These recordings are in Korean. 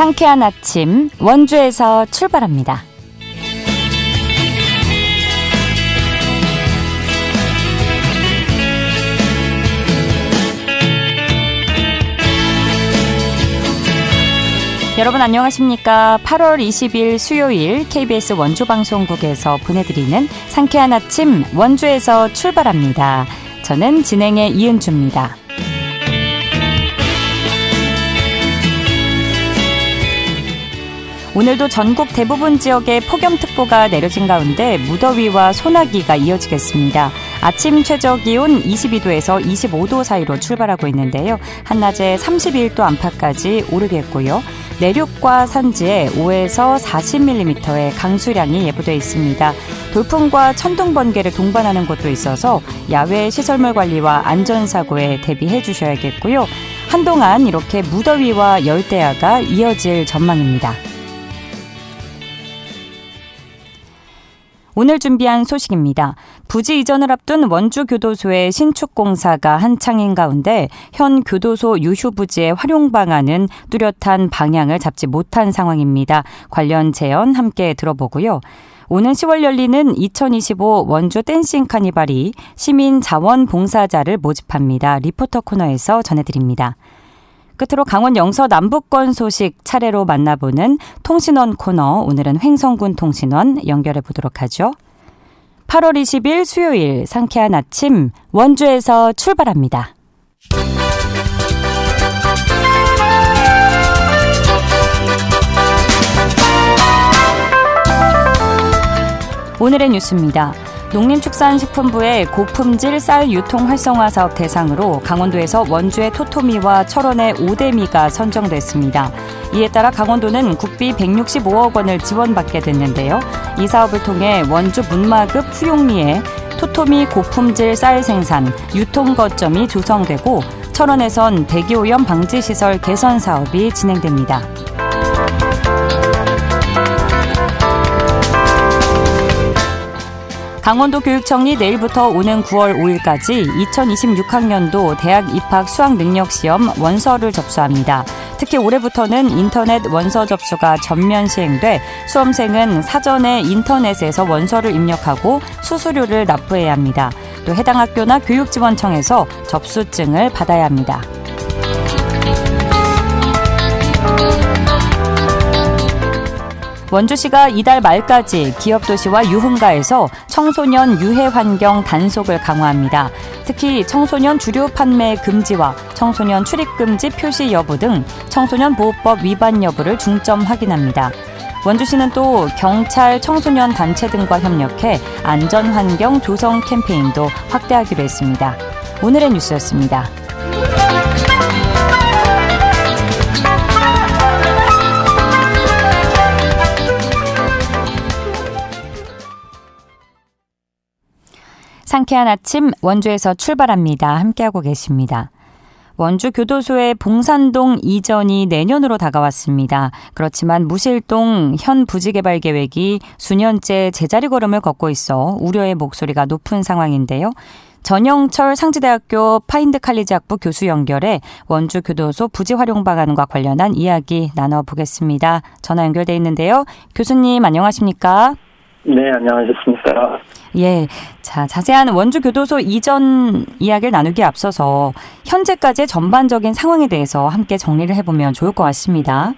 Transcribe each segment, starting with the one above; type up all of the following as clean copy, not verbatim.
상쾌한 아침 원주에서 출발합니다. 여러분 안녕하십니까? 8월 20일 수요일 KBS 원주방송국에서 보내드리는 상쾌한 아침 원주에서 출발합니다. 저는 진행의 이은주입니다. 오늘도 전국 대부분 지역에 폭염특보가 내려진 가운데 무더위와 소나기가 이어지겠습니다. 아침 최저기온 22도에서 25도 사이로 출발하고 있는데요. 한낮에 31도 안팎까지 오르겠고요. 내륙과 산지에 5에서 40mm의 강수량이 예보되어 있습니다. 돌풍과 천둥 번개를 동반하는 곳도 있어서 야외 시설물 관리와 안전사고에 대비해 주셔야겠고요. 한동안 이렇게 무더위와 열대야가 이어질 전망입니다. 오늘 준비한 소식입니다. 부지 이전을 앞둔 원주교도소의 신축 공사가 한창인 가운데 현 교도소 유휴 부지의 활용 방안은 뚜렷한 방향을 잡지 못한 상황입니다. 관련 제언 함께 들어보고요. 오는 10월 열리는 2025 원주 댄싱 카니발이 시민 자원봉사자를 모집합니다. 리포터 코너에서 전해드립니다. 끝으로 강원 영서 남부권 소식 차례로 만나보는 통신원 코너, 오늘은 횡성군 통신원 연결해 보도록 하죠. 8월 20일 수요일 상쾌한 아침 원주에서 출발합니다. 오늘의 뉴스입니다. 농림축산식품부의 고품질 쌀 유통 활성화 사업 대상으로 강원도에서 원주의 토토미와 철원의 오대미가 선정됐습니다. 이에 따라 강원도는 국비 165억 원을 지원받게 됐는데요. 이 사업을 통해 원주 문마급 후용리에 토토미 고품질 쌀 생산, 유통 거점이 조성되고 철원에선 대기오염 방지시설 개선 사업이 진행됩니다. 강원도 교육청이 내일부터 오는 9월 5일까지 2026학년도 대학 입학 수학능력시험 원서를 접수합니다. 특히 올해부터는 인터넷 원서 접수가 전면 시행돼 수험생은 사전에 인터넷에서 원서를 입력하고 수수료를 납부해야 합니다. 또 해당 학교나 교육지원청에서 접수증을 받아야 합니다. 원주시가 이달 말까지 기업도시와 유흥가에서 청소년 유해 환경 단속을 강화합니다. 특히 청소년 주류 판매 금지와 청소년 출입 금지 표시 여부 등 청소년 보호법 위반 여부를 중점 확인합니다. 원주시는 또 경찰, 청소년 단체 등과 협력해 안전환경 조성 캠페인도 확대하기로 했습니다. 오늘의 뉴스였습니다. 상쾌한 아침 원주에서 출발합니다. 함께하고 계십니다. 원주 교도소의 봉산동 이전이 내년으로 다가왔습니다. 그렇지만 무실동 현 부지개발 계획이 수년째 제자리 걸음을 걷고 있어 우려의 목소리가 높은 상황인데요. 전영철 상지대학교 파인드칼리지학부 교수 연결해 원주 교도소 부지 활용 방안과 관련한 이야기 나눠보겠습니다. 전화 연결돼 있는데요. 교수님 안녕하십니까? 네, 안녕하셨습니까? 예, 자, 자세한 원주 교도소 이전 이야기를 나누기에 앞서서 현재까지의 전반적인 상황에 대해서 함께 정리를 해보면 좋을 것 같습니다.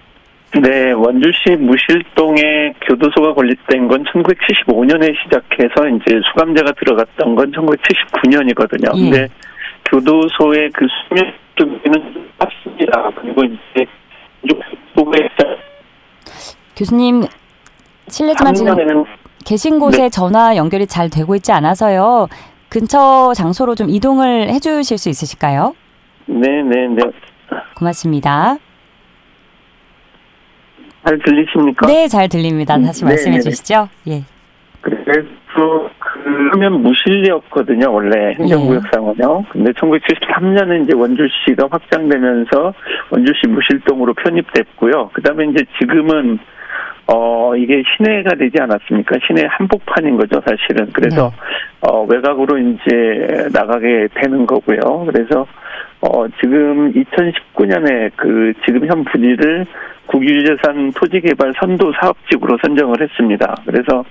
네, 원주시 무실동에 교도소가 건립된 건 1975년에 시작해서 이제 수감자가 들어갔던 건 1979년이거든요. 예. 근데 교도소의 그 수명 주기는 짧습니다. 그리고 이제 교수님, 실례지만 지금 계신 곳에 전화 연결이 잘 되고 있지 않아서요. 근처 장소로 좀 이동을 해주실 수 있으실까요? 네. 고맙습니다. 잘 들리십니까? 네, 잘 들립니다. 다시 말씀해 주시죠. 예. 그래서 그 하면 무실이었거든요, 원래 행정구역상은요. 근데 1973년에 이제 원주시가 확장되면서 원주시 무실동으로 편입됐고요. 그다음에 이제 지금은 이게 시내가 되지 않았습니까? 시내 한복판인 거죠, 사실은. 그래서 외곽으로 이제 나가게 되는 거고요. 그래서 지금 2019년에 지금 현 부지를 국유재산 토지개발 선도 사업지구로 선정을 했습니다. 그래서,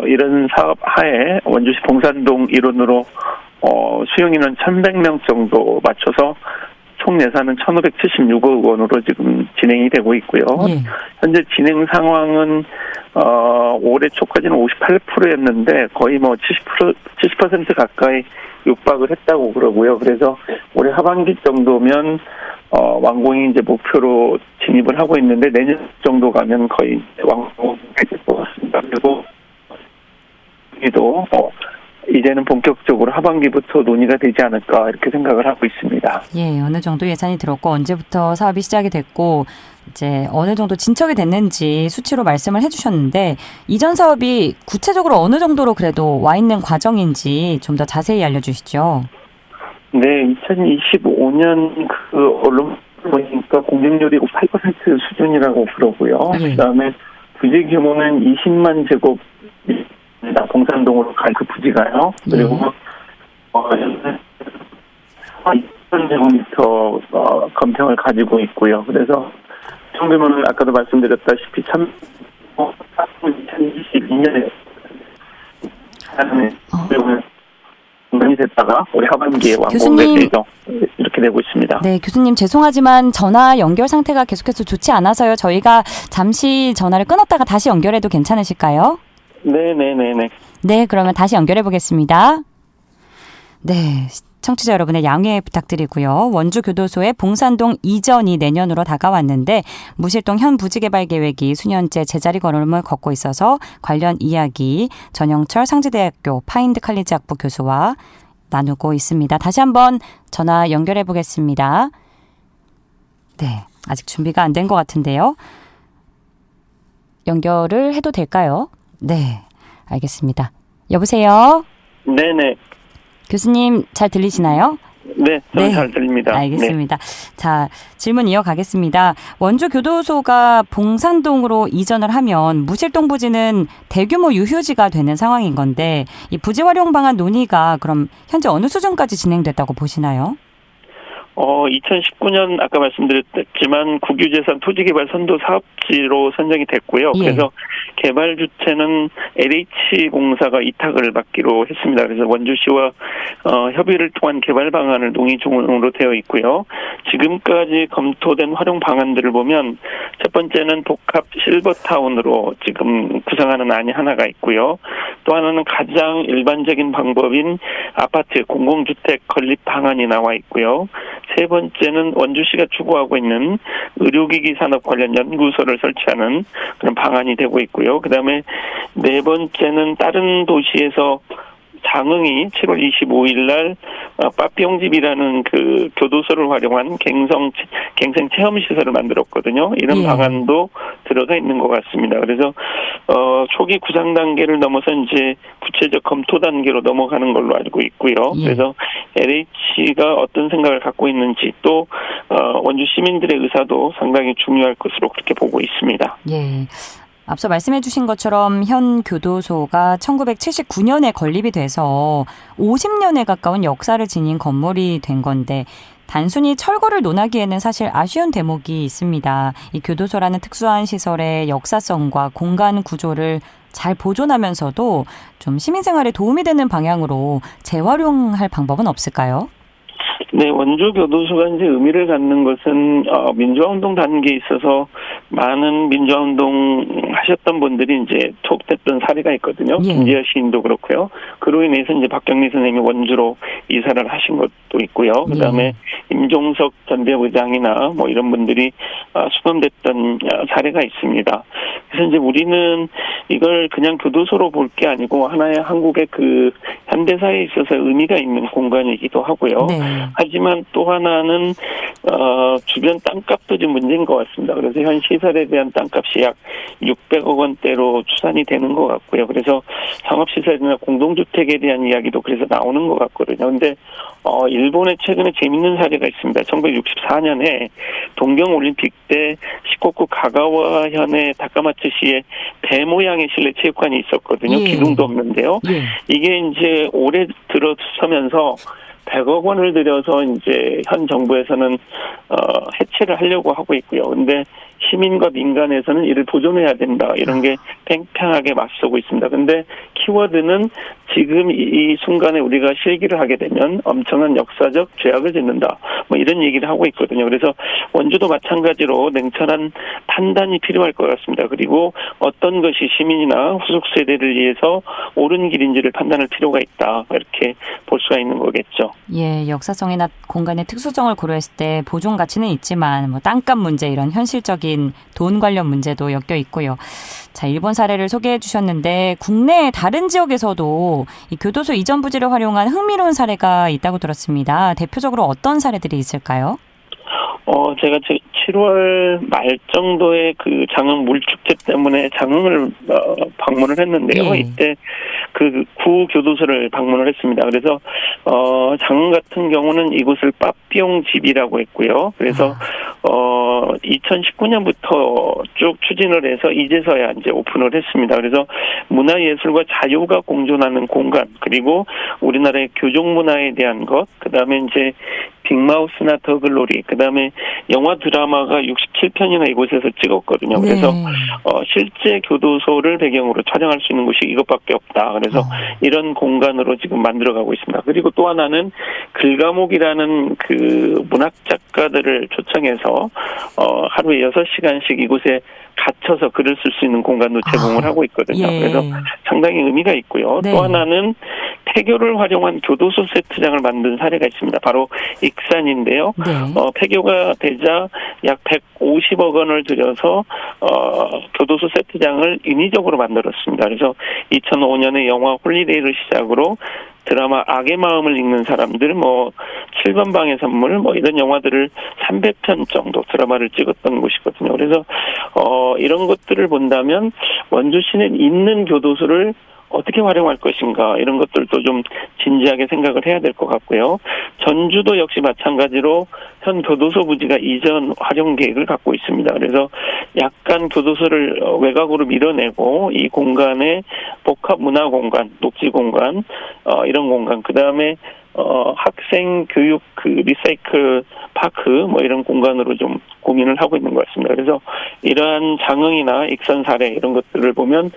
이런 사업 하에 원주시 봉산동 일원으로, 수용인원 1,100명 정도 맞춰서 총 예산은 1,576억 원으로 지금 진행이 되고 있고요. 예. 현재 진행 상황은, 올해 초까지는 58%였는데 거의 70% 가까이 육박을 했다고 그러고요. 그래서 올해 하반기 정도면 완공이 이제 목표로 진입을 하고 있는데 내년 정도 가면 거의 완공이 될 것 같습니다. 그리고 또 이제는 본격적으로 하반기부터 논의가 되지 않을까 이렇게 생각을 하고 있습니다. 예, 어느 정도 예산이 들었고 언제부터 사업이 시작이 됐고 이제 어느 정도 진척이 됐는지 수치로 말씀을 해주셨는데 이전 사업이 구체적으로 어느 정도로 그래도 와 있는 과정인지 좀 더 자세히 알려주시죠. 네, 2025년 언론 보니까 공정률이 8% 수준이라고 그러고요. 예. 그다음에 부지 규모는 20만 제곱 봉산동으로 갈 그 부지가요. 그리고 2천 제곱미터 건평을 가지고 있고요. 그래서 총 규모는 아까도 말씀드렸다시피 2022년에 공간이 됐다가 올해 하반기에 완공될 예정 이렇게 되고 있습니다. 네, 교수님 죄송하지만 전화 연결 상태가 계속해서 좋지 않아서요. 저희가 잠시 전화를 끊었다가 다시 연결해도 괜찮으실까요? 네네네네. 네, 그러면 다시 연결해 보겠습니다. 네, 청취자 여러분의 양해 부탁드리고요. 원주교도소의 봉산동 이전이 내년으로 다가왔는데 무실동 현 부지개발 계획이 수년째 제자리 걸음을 걷고 있어서 관련 이야기 전영철 상지대학교 파인드 칼리지 학부 교수와 나누고 있습니다. 다시 한번 전화 연결해 보겠습니다. 네, 아직 준비가 안 된 것 같은데요. 연결을 해도 될까요? 네, 알겠습니다. 여보세요? 네네. 교수님 잘 들리시나요? 네, 저는 잘 들립니다. 알겠습니다. 네. 자, 질문 이어가겠습니다. 원주교도소가 봉산동으로 이전을 하면 무실동 부지는 대규모 유휴지가 되는 상황인 건데 이 부지 활용 방안 논의가 그럼 현재 어느 수준까지 진행됐다고 보시나요? 2019년 아까 말씀드렸지만 국유재산 토지개발 선도 사업지로 선정이 됐고요. 예. 그래서 개발 주체는 LH공사가 위탁을 받기로 했습니다. 그래서 원주시와 협의를 통한 개발 방안을 논의 중으로 되어 있고요. 지금까지 검토된 활용 방안들을 보면 첫 번째는 복합 실버타운으로 지금 구상하는 안이 하나가 있고요. 또 하나는 가장 일반적인 방법인 아파트 공공주택 건립 방안이 나와 있고요. 세 번째는 원주시가 추구하고 있는 의료기기 산업 관련 연구소를 설치하는 그런 방안이 되고 있고요. 그다음에 네 번째는 다른 도시에서 장흥이 7월 25일 날 빠삐용집이라는 그 교도소를 활용한 갱생 체험 시설을 만들었거든요. 이런 예. 방안도 들어가 있는 것 같습니다. 그래서 초기 구상 단계를 넘어서 이제 구체적 검토 단계로 넘어가는 걸로 알고 있고요. 예. 그래서 LH가 어떤 생각을 갖고 있는지 또 원주 시민들의 의사도 상당히 중요할 것으로 그렇게 보고 있습니다. 예. 앞서 말씀해 주신 것처럼 현 교도소가 1979년에 건립이 돼서 50년에 가까운 역사를 지닌 건물이 된 건데 단순히 철거를 논하기에는 사실 아쉬운 대목이 있습니다. 이 교도소라는 특수한 시설의 역사성과 공간 구조를 잘 보존하면서도 좀 시민생활에 도움이 되는 방향으로 재활용할 방법은 없을까요? 네, 원주교도소가 이제 의미를 갖는 것은 민주화운동 단계에 있어서 많은 민주화운동 하셨던 분들이 이제 투옥됐던 사례가 있거든요. 예. 김지아 시인도 그렇고요. 그로 인해서 이제 박경리 선생님이 원주로 이사를 하신 것도 있고요. 그다음에 임종석 전대부장이나 뭐 이런 분들이 수감됐던 사례가 있습니다. 그래서 이제 우리는 이걸 그냥 교도소로 볼 게 아니고 하나의 한국의 그 현대사에 있어서 의미가 있는 공간이기도 하고요. 네. 하지만 또 하나는 주변 땅값도 좀 문제인 것 같습니다. 그래서 현 시설에 대한 땅값이 약 600억 원대로 추산이 되는 것 같고요. 그래서 상업시설이나 공동주택에 대한 이야기도 그래서 나오는 것 같거든요. 그런데 일본에 최근에 재밌는 사례가 있습니다. 1964년에 동경올림픽 때 시코쿠 가가와현의 다카마츠시에 배 모양의 실내 체육관이 있었거든요. 예. 기둥도 없는데요. 예. 이게 이제 올해 들어서면서 100억 원을 들여서 이제 현 정부에서는 해체를 하려고 하고 있고요. 근데 시민과 민간에서는 이를 보존해야 된다. 이런 게 팽팽하게 맞서고 있습니다. 근데 키워드는 지금 이 순간에 우리가 실기를 하게 되면 엄청난 역사적 죄악을 짓는다. 뭐 이런 얘기를 하고 있거든요. 그래서 원주도 마찬가지로 냉철한 판단이 필요할 것 같습니다. 그리고 어떤 것이 시민이나 후속 세대를 위해서 옳은 길인지를 판단할 필요가 있다. 이렇게 볼 수가 있는 거겠죠. 예, 역사성이나 공간의 특수성을 고려했을 때 보존 가치는 있지만 뭐 땅값 문제 이런 현실적인 돈 관련 문제도 엮여 있고요. 자, 일본 사례를 소개해 주셨는데 국내 다른 지역에서도 이 교도소 이전 부지를 활용한 흥미로운 사례가 있다고 들었습니다. 대표적으로 어떤 사례들이 있을까요? 제가 7월 말 정도에 그 장흥 물축제 때문에 장흥을 방문을 했는데요. 예. 이때 그 구 교도소를 방문을 했습니다. 그래서 장흥 같은 경우는 이곳을 빠삐용 집이라고 했고요. 그래서 2019년부터 쭉 추진을 해서 이제서야 이제 오픈을 했습니다. 그래서 문화예술과 자유가 공존하는 공간, 그리고 우리나라의 교종 문화에 대한 것, 그다음에 이제 빅마우스나 더글로리, 그다음에 영화 드라마가 67편이나 이곳에서 찍었거든요. 그래서 실제 교도소를 배경으로 촬영할 수 있는 곳이 이것밖에 없다. 그래서 이런 공간으로 지금 만들어가고 있습니다. 그리고 또 하나는 글가목이라는 그 문학 작가들을 초청해서 하루에 6시간씩 이곳에 갇혀서 글을 쓸 수 있는 공간도 제공을 하고 있거든요. 예. 그래서 상당히 의미가 있고요. 네. 또 하나는 폐교를 활용한 교도소 세트장을 만든 사례가 있습니다. 바로 익산인데요. 네. 폐교가 되자 약 150억 원을 들여서 교도소 세트장을 인위적으로 만들었습니다. 그래서 2005년에 영화 홀리데이를 시작으로 드라마 악의 마음을 읽는 사람들, 7번 방의 선물, 이런 영화들을 300편 정도 드라마를 찍었던 곳이거든요. 그래서, 이런 것들을 본다면, 원주시는 있는 교도소를 어떻게 활용할 것인가, 이런 것들도 좀 진지하게 생각을 해야 될 것 같고요. 전주도 역시 마찬가지로 현 교도소 부지가 이전 활용 계획을 갖고 있습니다. 그래서 약간 교도소를 외곽으로 밀어내고 이 공간에 복합 문화 공간, 녹지 공간, 이런 공간, 그 다음에 학생 교육 리사이클 파크 이런 공간으로 좀 고민을 하고 있는 것 같습니다. 그래서 이러한 장흥이나 익산 사례 이런 것들을 보면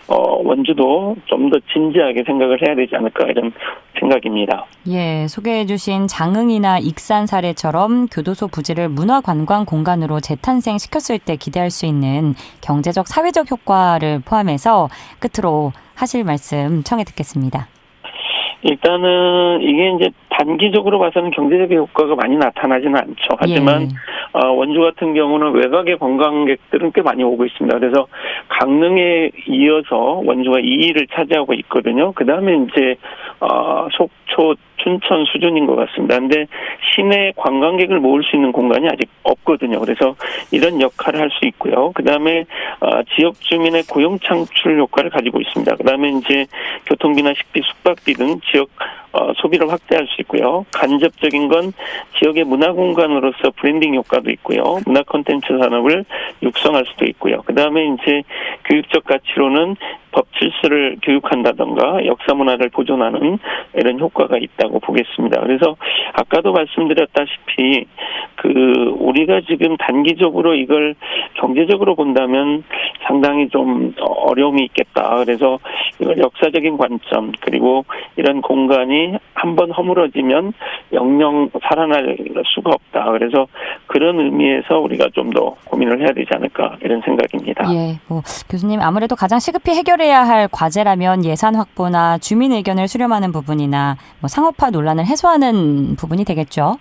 원주도 좀 더 진지하게 생각을 해야 되지 않을까 이런 생각입니다. 예, 소개해 주신 장흥이나 익산 사례처럼 교도소 부지를 문화관광 공간으로 재탄생시켰을 때 기대할 수 있는 경제적, 사회적 효과를 포함해서 끝으로 하실 말씀 청해 듣겠습니다. 일단은 이게 이제 단기적으로 봐서는 경제적 효과가 많이 나타나지는 않죠. 하지만 원주 같은 경우는 외곽의 관광객들은 꽤 많이 오고 있습니다. 그래서 강릉에 이어서 원주가 2위를 차지하고 있거든요. 그 다음에 이제 속초, 춘천 수준인 것 같습니다. 근데 시내 관광객을 모을 수 있는 공간이 아직 없거든요. 그래서 이런 역할을 할 수 있고요. 그 다음에 지역 주민의 고용 창출 효과를 가지고 있습니다. 그 다음에 이제 교통비나 식비, 숙박비 등 지역 소비를 확대할 수 있고요. 간접적인 건 지역의 문화 공간으로서 브랜딩 효과도 있고요. 문화 콘텐츠 산업을 육성할 수도 있고요. 그 다음에 이제 교육적 가치로는 법 질서를 교육한다던가 역사 문화를 보존하는 이런 효과가 있다고 보겠습니다. 그래서 아까도 말씀드렸다시피 우리가 지금 단기적으로 이걸 경제적으로 본다면 상당히 좀 어려움이 있겠다. 그래서 이걸 역사적인 관점 그리고 이런 공간이 한번 허물어지면 영영 살아날 수가 없다. 그래서 그런 의미에서 우리가 좀 더 고민을 해야 되지 않을까 이런 생각입니다. 예, 교수님 아무래도 가장 시급히 해결해야 할 과제라면 예산 확보나 주민 의견을 수렴하는 부분이나 상업화 논란을 해소하는 부분이 되겠죠.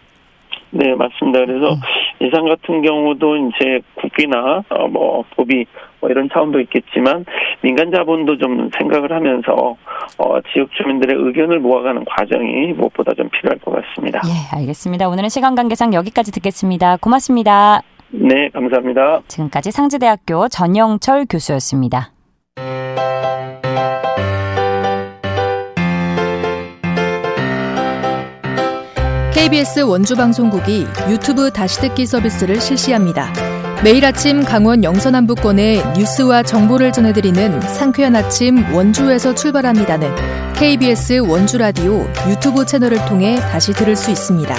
네, 맞습니다. 그래서 예산 같은 경우도 이제 국비나 법이 이런 차원도 있겠지만 민간 자본도 좀 생각을 하면서 지역 주민들의 의견을 모아가는 과정이 무엇보다 좀 필요할 것 같습니다. 예, 알겠습니다. 오늘은 시간 관계상 여기까지 듣겠습니다. 고맙습니다. 네, 감사합니다. 지금까지 상지대학교 전영철 교수였습니다. KBS 원주방송국이 유튜브 다시 듣기 서비스를 실시합니다. 매일 아침 강원 영서남부권의 뉴스와 정보를 전해드리는 상쾌한 아침 원주에서 출발합니다는 KBS 원주라디오 유튜브 채널을 통해 다시 들을 수 있습니다.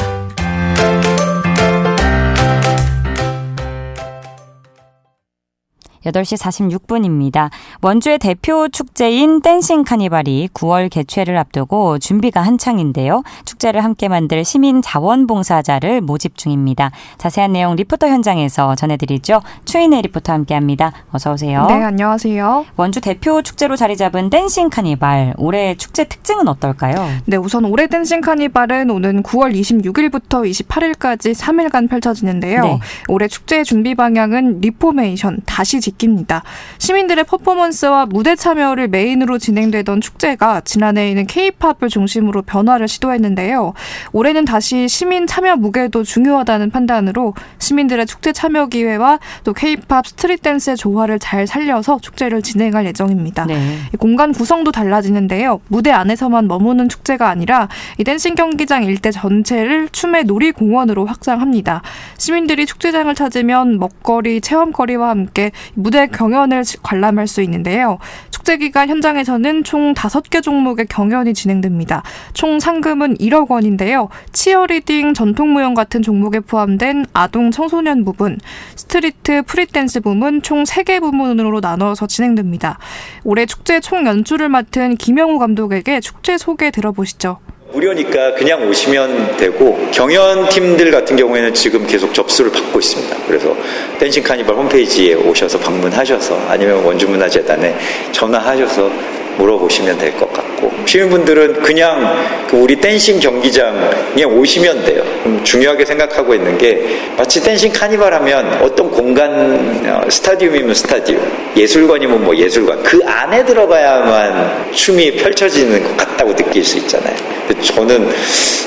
(8시 46분입니다) 원주의 대표 축제인 댄싱 카니발이 9월 개최를 앞두고 준비가 한창인데요. 축제를 함께 만들 시민 자원봉사자를 모집 중입니다. 자세한 내용 리포터 현장에서 전해드리죠. 추인혜 리포터와 함께합니다. 어서 오세요. 네, 안녕하세요. 원주 대표 축제로 자리 잡은 댄싱 카니발, 올해 축제 특징은 어떨까요? 네, 우선 올해 댄싱 카니발은 오는 9월 26일부터 28일까지 3일간 펼쳐지는데요. 네. 올해 축제의 준비 방향은 리포메이션, 다시 짓기입니다. 시민들의 퍼포먼스와 무대 참여를 메인으로 진행되던 축제가 지난해에는 K-팝을 중심으로 변화를 시도했는데요. 올해는 다시 시민 참여 무게도 중요하다는 판단으로 시민들의 축제 참여 기회와 또 K-팝 스트릿 댄스의 조화를 잘 살려서 축제를 진행할 예정입니다. 네. 공간 구성도 달라지는데요. 무대 안에서만 머무는 축제가 아니라 이 댄싱 경기장 일대 전체를 춤의 놀이공원으로 확장합니다. 시민들이 축제장을 찾으면 먹거리, 체험거리와 함께 무대 경연을 관람할 수 있는데요. 축제 기간 현장에서는 총 5개 종목의 경연이 진행됩니다. 총 상금은 1억 원인데요. 치어리딩, 전통무용 같은 종목에 포함된 아동 청소년 부분, 스트리트, 프리댄스 부문 총 3개 부문으로 나눠서 진행됩니다. 올해 축제 총 연출을 맡은 김영우 감독에게 축제 소개 들어보시죠. 무료니까 그냥 오시면 되고, 경연팀들 같은 경우에는 지금 계속 접수를 받고 있습니다. 그래서 댄싱 카니발 홈페이지에 오셔서 방문하셔서 아니면 원주문화재단에 전화하셔서 물어보시면 될 것 같고, 시민분들은 그냥 우리 댄싱 경기장에 오시면 돼요. 중요하게 생각하고 있는 게, 마치 댄싱 카니발 하면 어떤 공간, 스타디움이면 스타디움, 예술관이면 뭐 예술관, 그 안에 들어가야만 춤이 펼쳐지는 것 같다고 느낄 수 있잖아요. 저는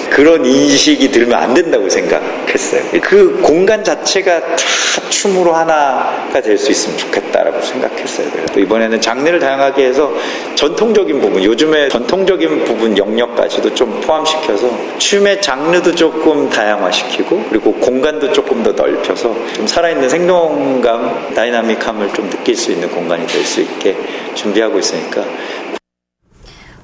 그런 인식이 들면 안 된다고 생각했어요. 그 공간 자체가 다 춤으로 하나가 될 수 있으면 좋겠다라고 생각했어요. 그래서 이번에는 장르를 다양하게 해서 전통적인 부분, 요즘에 전통적인 부분 영역까지도 좀 포함시켜서 춤의 장르도 조금 다양화시키고, 그리고 공간도 조금 더 넓혀서 좀 살아있는 생동감, 다이나믹함을 좀 느낄 수 있는 공간이 될 수 있게 준비하고 있으니까.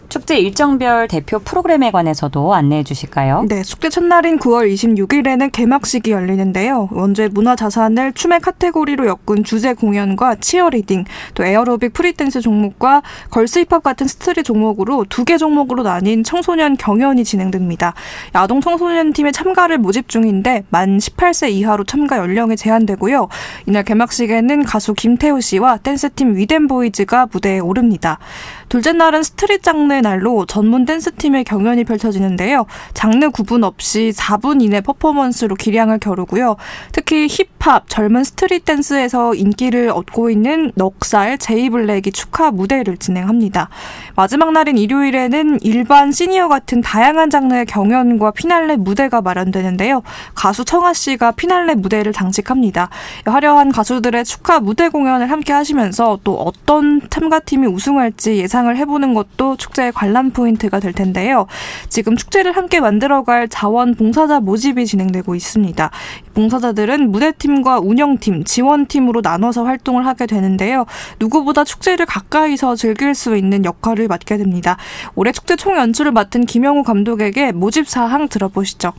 축제 일정별 대표 프로그램에 관해서도 안내해 주실까요? 네, 축제 첫날인 9월 26일에는 개막식이 열리는데요. 원주의 문화자산을 춤의 카테고리로 엮은 주제 공연과 치어리딩, 또 에어로빅 프리댄스 종목과 걸스 힙합 같은 스트릿 종목으로 2개 종목으로 나뉜 청소년 경연이 진행됩니다. 아동 청소년 팀의 참가를 모집 중인데 만 18세 이하로 참가 연령이 제한되고요. 이날 개막식에는 가수 김태우 씨와 댄스팀 위덴보이즈가 무대에 오릅니다. 둘째 날은 스트릿 장르의 날로 전문 댄스팀의 경연이 펼쳐지는데요. 장르 구분 없이 4분 이내 퍼포먼스로 기량을 겨루고요. 특히 힙합, 젊은 스트릿 댄스에서 인기를 얻고 있는 넉살, 제이블랙이 축하 무대를 진행합니다. 마지막 날인 일요일에는 일반 시니어 같은 다양한 장르의 경연과 피날레 무대가 마련되는데요. 가수 청아 씨가 피날레 무대를 장식합니다. 화려한 가수들의 축하 무대 공연을 함께 하시면서 또 어떤 참가팀이 우승할지 예상을 해보는 것도 축제의 관람 포인트가 될 텐데요. 지금 축제를 함께 만들어갈 자원봉사자 모집이 진행되고 있습니다. 봉사자들은 무대팀과 운영팀, 지원팀으로 나눠서 활동을 하게 되는데요. 누구보다 축제를 가까이서 즐길 수 있는 역할을 맡게 됩니다. 올해 축제 총 연출을 맡은 김영우 감독에게 모집 사항 들어보시죠.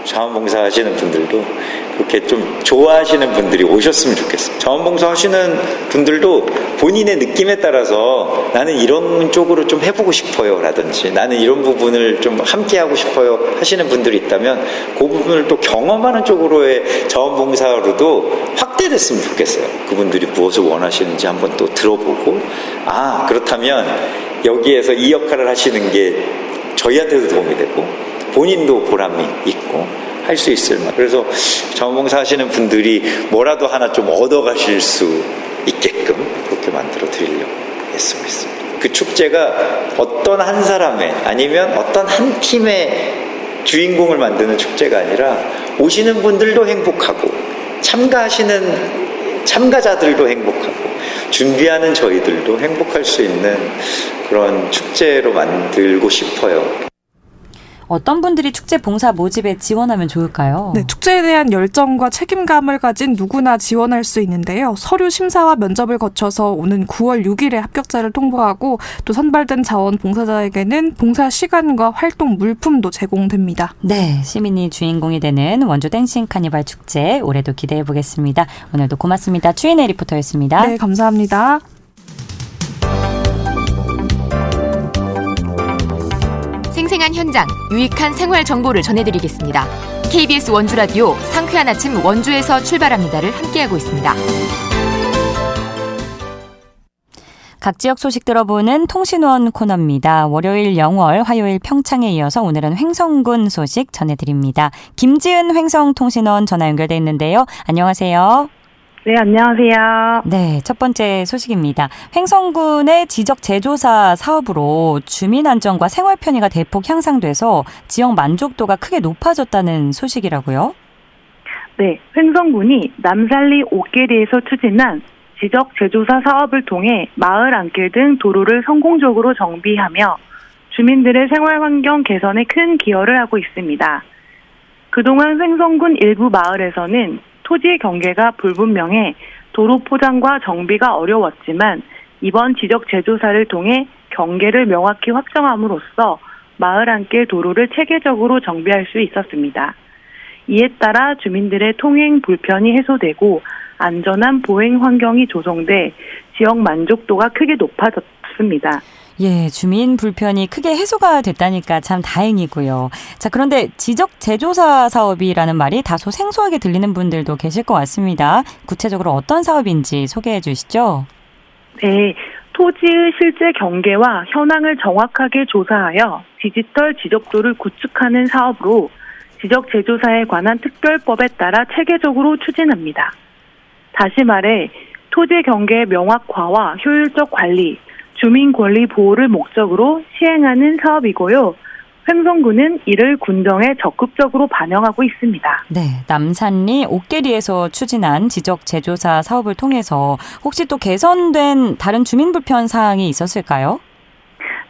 자원봉사 하시는 분들도 그렇게 좀 좋아하시는 분들이 오셨으면 좋겠어요. 자원봉사 하시는 분들도 본인의 느낌에 따라서 나는 이런 쪽으로 좀 해보고 싶어요 라든지 나는 이런 부분을 좀 함께 하고 싶어요 하시는 분들이 있다면 그 부분을 또 경험하는 쪽으로의 자원봉사로도 확대됐으면 좋겠어요. 그분들이 무엇을 원하시는지 한번 또 들어보고, 아 그렇다면 여기에서 이 역할을 하시는 게 저희한테도 도움이 되고 본인도 보람이 있고 할 수 있을 만. 그래서 자원봉사 하시는 분들이 뭐라도 하나 좀 얻어가실 수 있게끔 그렇게 만들어 드리려고 애쓰고 있습니다. 그 축제가 어떤 한 사람의 아니면 어떤 한 팀의 주인공을 만드는 축제가 아니라 오시는 분들도 행복하고 참가하시는 참가자들도 행복하고 준비하는 저희들도 행복할 수 있는 그런 축제로 만들고 싶어요. 어떤 분들이 축제 봉사 모집에 지원하면 좋을까요? 네, 축제에 대한 열정과 책임감을 가진 누구나 지원할 수 있는데요. 서류 심사와 면접을 거쳐서 오는 9월 6일에 합격자를 통보하고 또 선발된 자원 봉사자에게는 봉사 시간과 활동 물품도 제공됩니다. 네, 시민이 주인공이 되는 원주 댄싱 카니발 축제 올해도 기대해 보겠습니다. 오늘도 고맙습니다. 추인혜 리포터였습니다. 네, 감사합니다. 생생한 현장, 유익한 생활 정보를 전해드리겠습니다. KBS 원주 라디오 상쾌한 아침 원주에서 출발합니다를 함께하고 있습니다. 각 지역 소식 들어보는 통신원 코너입니다. 월요일 영월, 화요일 평창에 이어서 오늘은 횡성군 소식 전해드립니다. 김지은 횡성통신원 전화 연결돼 있는데요. 안녕하세요. 네, 안녕하세요. 네, 첫 번째 소식입니다. 횡성군의 지적 제조사 사업으로 주민 안전과 생활 편의가 대폭 향상돼서 지역 만족도가 크게 높아졌다는 소식이라고요? 네, 횡성군이 남산리 옥계리에서 추진한 지적 제조사 사업을 통해 마을 안길 등 도로를 성공적으로 정비하며 주민들의 생활 환경 개선에 큰 기여를 하고 있습니다. 그동안 횡성군 일부 마을에서는 토지 경계가 불분명해 도로 포장과 정비가 어려웠지만 이번 지적 제조사를 통해 경계를 명확히 확정함으로써 마을 안길 도로를 체계적으로 정비할 수 있었습니다. 이에 따라 주민들의 통행 불편이 해소되고 안전한 보행 환경이 조성돼 지역 만족도가 크게 높아졌습니다. 예, 주민 불편이 크게 해소가 됐다니까 참 다행이고요. 자, 그런데 지적 제조사 사업이라는 말이 다소 생소하게 들리는 분들도 계실 것 같습니다. 구체적으로 어떤 사업인지 소개해 주시죠. 네, 토지의 실제 경계와 현황을 정확하게 조사하여 디지털 지적도를 구축하는 사업으로 지적 제조사에 관한 특별법에 따라 체계적으로 추진합니다. 다시 말해 토지 경계의 명확화와 효율적 관리, 주민 권리 보호를 목적으로 시행하는 사업이고요. 횡성군은 이를 군정에 적극적으로 반영하고 있습니다. 네, 남산리 옥계리에서 추진한 지적 제조사 사업을 통해서 혹시 또 개선된 다른 주민 불편 사항이 있었을까요?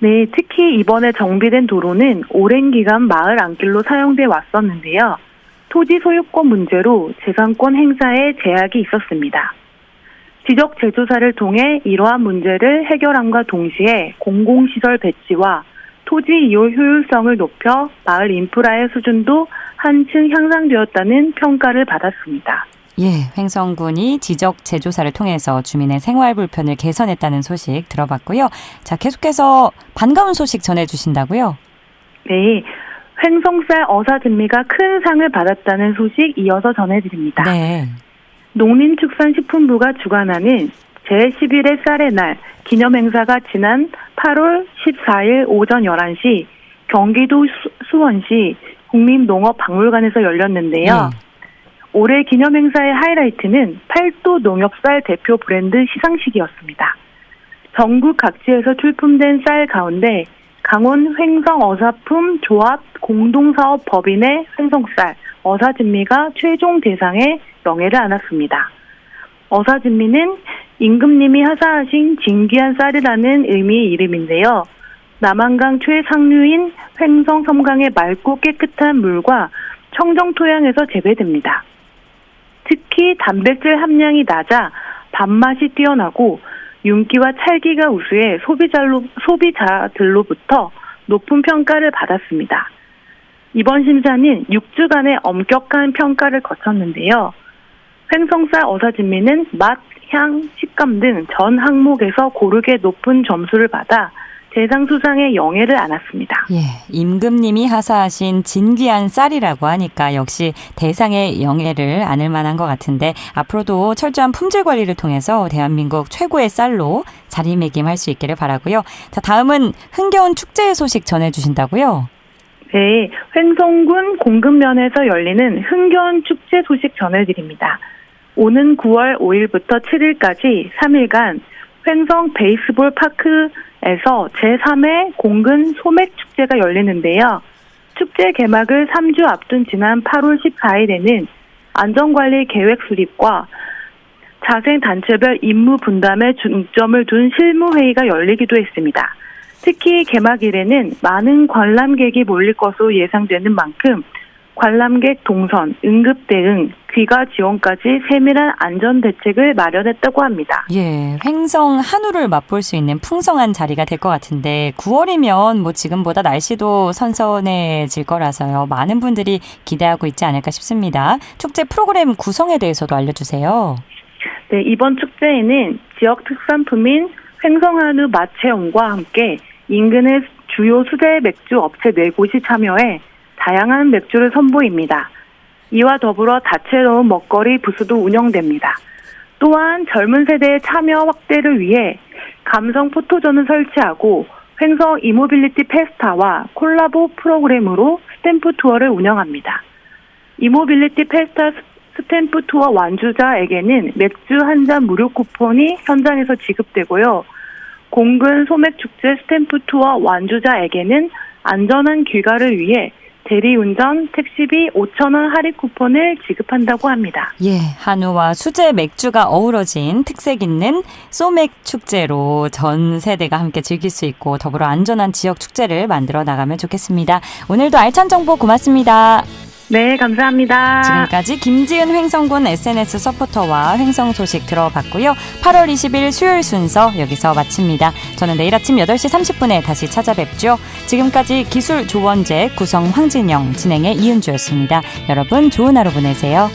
네, 특히 이번에 정비된 도로는 오랜 기간 마을 안길로 사용돼 왔었는데요. 토지 소유권 문제로 재산권 행사에 제약이 있었습니다. 지적 제조사를 통해 이러한 문제를 해결함과 동시에 공공시설 배치와 토지 이용 효율성을 높여 마을 인프라의 수준도 한층 향상되었다는 평가를 받았습니다. 예, 횡성군이 지적 제조사를 통해서 주민의 생활 불편을 개선했다는 소식 들어봤고요. 자, 계속해서 반가운 소식 전해주신다고요? 네, 횡성쌀 어사진미가 큰 상을 받았다는 소식 이어서 전해드립니다. 네. 농림축산식품부가 주관하는 제11회 쌀의 날 기념행사가 지난 8월 14일 오전 11시 경기도 수원시 국립농업박물관에서 열렸는데요. 올해 기념행사의 하이라이트는 팔도 농협쌀 대표 브랜드 시상식이었습니다. 전국 각지에서 출품된 쌀 가운데 강원 횡성어사품 조합 공동사업 법인의 횡성쌀 어사진미가 최종 대상에 명예를 안았습니다. 어사진미는 임금님이 하사하신 진귀한 쌀이라는 의미의 이름인데요. 남한강 최상류인 횡성 섬강의 맑고 깨끗한 물과 청정 토양에서 재배됩니다. 특히 단백질 함량이 낮아 밥맛이 뛰어나고 윤기와 찰기가 우수해 소비자들로부터 높은 평가를 받았습니다. 이번 심사는 6주간의 엄격한 평가를 거쳤는데요. 횡성쌀 어사진미는 맛, 향, 식감 등 전 항목에서 고르게 높은 점수를 받아 대상 수상의 영예를 안았습니다. 예, 임금님이 하사하신 진귀한 쌀이라고 하니까 역시 대상의 영예를 안을 만한 것 같은데 앞으로도 철저한 품질 관리를 통해서 대한민국 최고의 쌀로 자리매김할 수 있기를 바라고요. 자, 다음은 흥겨운 축제 소식 전해주신다고요? 네, 횡성군 공급면에서 열리는 흥겨운 축제 소식 전해드립니다. 오는 9월 5일부터 7일까지 3일간 횡성 베이스볼 파크에서 제3회 공근 소맥 축제가 열리는데요. 축제 개막을 3주 앞둔 지난 8월 14일에는 안전관리 계획 수립과 자생 단체별 임무 분담에 중점을 둔 실무회의가 열리기도 했습니다. 특히 개막일에는 많은 관람객이 몰릴 것으로 예상되는 만큼 관람객 동선, 응급 대응, 귀가 지원까지 세밀한 안전 대책을 마련했다고 합니다. 예, 횡성 한우를 맛볼 수 있는 풍성한 자리가 될 것 같은데 9월이면 뭐 지금보다 날씨도 선선해질 거라서요. 많은 분들이 기대하고 있지 않을까 싶습니다. 축제 프로그램 구성에 대해서도 알려주세요. 네, 이번 축제에는 지역 특산품인 횡성 한우 맛 체험과 함께 인근의 주요 수제 맥주 업체 4곳이 참여해 다양한 맥주를 선보입니다. 이와 더불어 다채로운 먹거리 부스도 운영됩니다. 또한 젊은 세대의 참여 확대를 위해 감성 포토존을 설치하고 횡성 이모빌리티 페스타와 콜라보 프로그램으로 스탬프 투어를 운영합니다. 이모빌리티 페스타 스탬프 투어 완주자에게는 맥주 한 잔 무료 쿠폰이 현장에서 지급되고요. 공근 소맥축제 스탬프 투어 완주자에게는 안전한 귀가를 위해 대리운전, 택시비 5,000원 할인 쿠폰을 지급한다고 합니다. 예, 한우와 수제 맥주가 어우러진 특색 있는 소맥 축제로 전 세대가 함께 즐길 수 있고 더불어 안전한 지역 축제를 만들어 나가면 좋겠습니다. 오늘도 알찬 정보 고맙습니다. 네, 감사합니다. 지금까지 김지은 횡성군 SNS 서포터와 횡성 소식 들어봤고요. 8월 20일 수요일 순서 여기서 마칩니다. 저는 내일 아침 8시 30분에 다시 찾아뵙죠. 지금까지 기술 조원재, 구성 황진영, 진행의 이은주였습니다. 여러분 좋은 하루 보내세요.